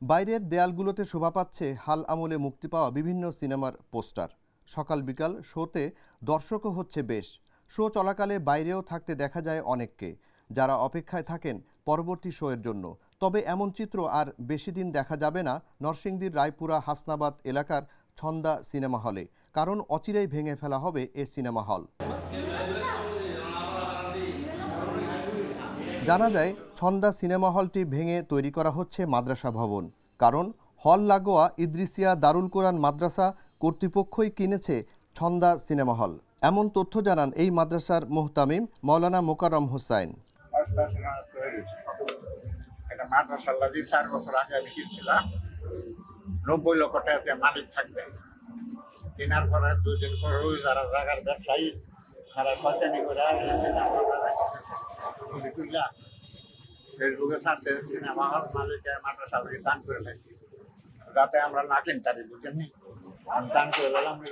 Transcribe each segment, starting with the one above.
বাইরের দেয়ালগুলোতে শোভা পাচ্ছে হাল আমলে মুক্তি পাওয়া বিভিন্ন সিনেমার পোস্টার। সকাল বিকাল শোতে দর্শকও হচ্ছে বেশ। শো চলাকালে বাইরেও থাকতে দেখা যায় অনেককে, যারা অপেক্ষায় থাকেন পরবর্তী শোয়ের জন্য। তবে এমন চিত্র আর বেশি দিন দেখা যাবে না নরসিংদীর রায়পুরা হাসনাবাদ এলাকার ছন্দা সিনেমা হলে, কারণ অচিরেই ভেঙে ফেলা হবে এ সিনেমা হল। জানা যায় ছন্দা সিনেমা হলটি ভেঙে তৈরি করা হচ্ছে মাদ্রাসা ভবন, কারণ হল লাগোয়া ইদ্রিসিয়া দারুল কোরআন মাদ্রাসা কর্তৃপক্ষই কিনেছে ছন্দা সিনেমা হল। এমন তথ্য জানান এই মাদ্রাসার মুহতামিম মাওলানা মোকাররম হোসাইন। মাদ্রাসার লাগি 4 বছর আগে আমি কিনছিলাম, 90 লক্ষ টাকা মালিক থাকবে। কেনার পরে 2 দিন পরে ওই যারা জায়গার ব্যবসায়ী তারা শয়তানি করে ফেসবুকে ছাড়ছে সিনেমা হল মালিকে মাদ্রাসা লাগি দান করে লাগছি, যাতে আমরা না কিনতারি, বুঝেননি? আমি দান করে গেলাম আমি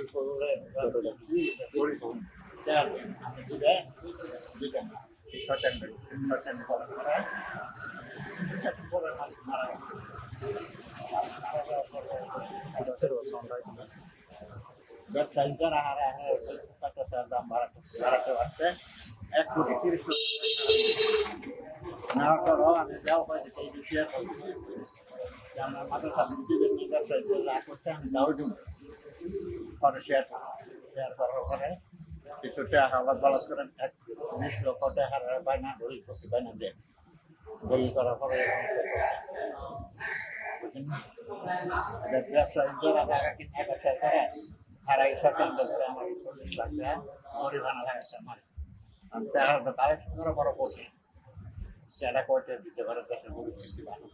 দিবেন না শয়তানি করার পরে মালিক মারা গেছে। ব্যবসায়ী যারা দাম বাড়াতে পারছে 1 কোটি 30 লক্ষ নেওয়ার পরও আমি দেওয়া পাইছি সেই বিষয়ে আমার মাদ্রাসা দিবেন নি, ব্যবসায়ী যা করছে আমি দাও দিব পরে শেয়ার করার পরে কিছু টাকা আবার বলাৎ করেন 20 লক্ষ টাকার বাইনা দলিল করতে বাইনা দেন, দলিল করার পরে ব্যবসায়ী যারা টাকা কিনে ব্যবসায় করে হারাই সরকার করে আমার 40 লাখ টাকা পরিমাণ লাগাচ্ছে আমার। আমি কালেকশন করা বড় করছি, সেটা করতে দিতে পারে দেশের পরিস্থিতি ভালো।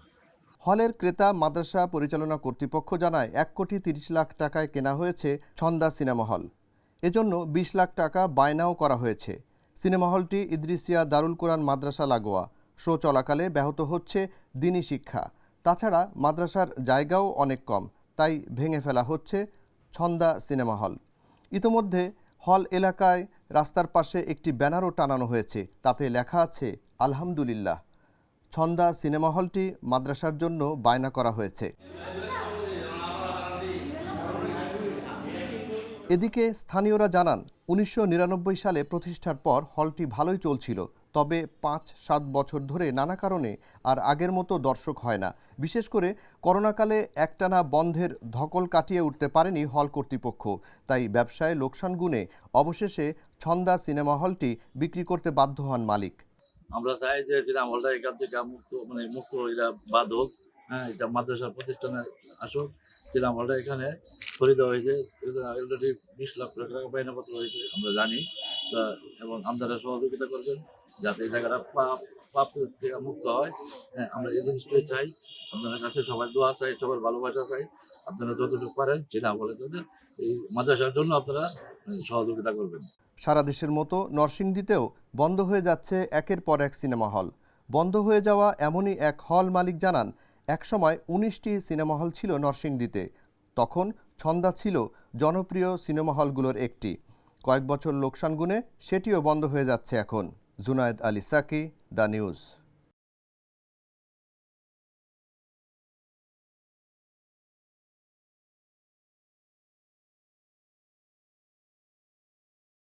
হলের ক্রেতা মাদ্রাসা পরিচালনা কর্তৃপক্ষ জানায় 1 কোটি 30 লাখ টাকায় কেনা হয়েছে ছন্দা সিনেমা হল। এজন্য 20 লাখ টাকা বায়নাও করা হয়েছে। সিনেমা হলটি ইদ্রিসিয়া দারুল কোরআন মাদ্রাসা লাগোয়া। শো চলাকালে ব্যাহত হচ্ছে দ্বীনি শিক্ষা। তাছাড়া মাদ্রাসার জায়গাও অনেক কম, তাই ভেঙে ফেলা হচ্ছে ছন্দা সিনেমা হল। ইতোমধ্যে হল এলাকায় রাস্তার পাশে একটি ব্যানারও টানানো হয়েছে, তাতে লেখা আছে আলহামদুলিল্লাহ। ছন্দা সিনেমা হলটি মাদ্রাসার জন্য বায়না করা হয়েছে। এদিকে স্থানীয়রা জানান 1999 সালে প্রতিষ্ঠার পর হলটি ভালোই চলছিল, তবে 5-7 বছর ধরে নানা কারণে আর আগের মতো দর্শক হয় না। বিশেষ করে করোনাকালে একটানা বন্ধের ধকল কাটিয়ে উঠতে পারেনি হল কর্তৃপক্ষ, তাই ব্যবসায় লোকসান গুণে অবশেষে ছন্দা সিনেমা হলটি বিক্রি করতে বাধ্য হন মালিক। আমরা চাই যে সিনেমা হলটা এখান থেকে মুক্ত এটা বাদ হোক, হ্যাঁ, এটা মাদ্রাসার প্রতিষ্ঠানে আসুক। সিনেমা হলটা এখানে করে দেওয়া হয়েছে, অলরেডি 20 লাখ টাকা বায়নাপত্র হয়েছে আমরা জানি, এবং আপনারা সহযোগিতা করবেন যাতে এই জায়গাটা পাপ থেকে মুক্ত হয়। হ্যাঁ, আমরা এই জিনিসটাই চাই, আপনাদের কাছে সবার দোয়া চাই, সবার ভালোবাসা চাই। আপনারা যতটুকু পারেন সিনেমা হলের জন্য, এই মাদ্রাসার জন্য আপনারা সহযোগিতা করবেন। সারা দেশের মতো নরসিংদীতেও বন্ধ হয়ে যাচ্ছে একের পর এক সিনেমা হল। বন্ধ হয়ে যাওয়া এমনই এক হল মালিক জানান, একসময় 19টি সিনেমা হল ছিল নরসিংদীতে। তখন ছন্দা ছিল জনপ্রিয় সিনেমা হলগুলোর একটি। কয়েক বছর লোকসান গুণে সেটিও বন্ধ হয়ে যাচ্ছে এখন। Junaid Ali Saki, the news.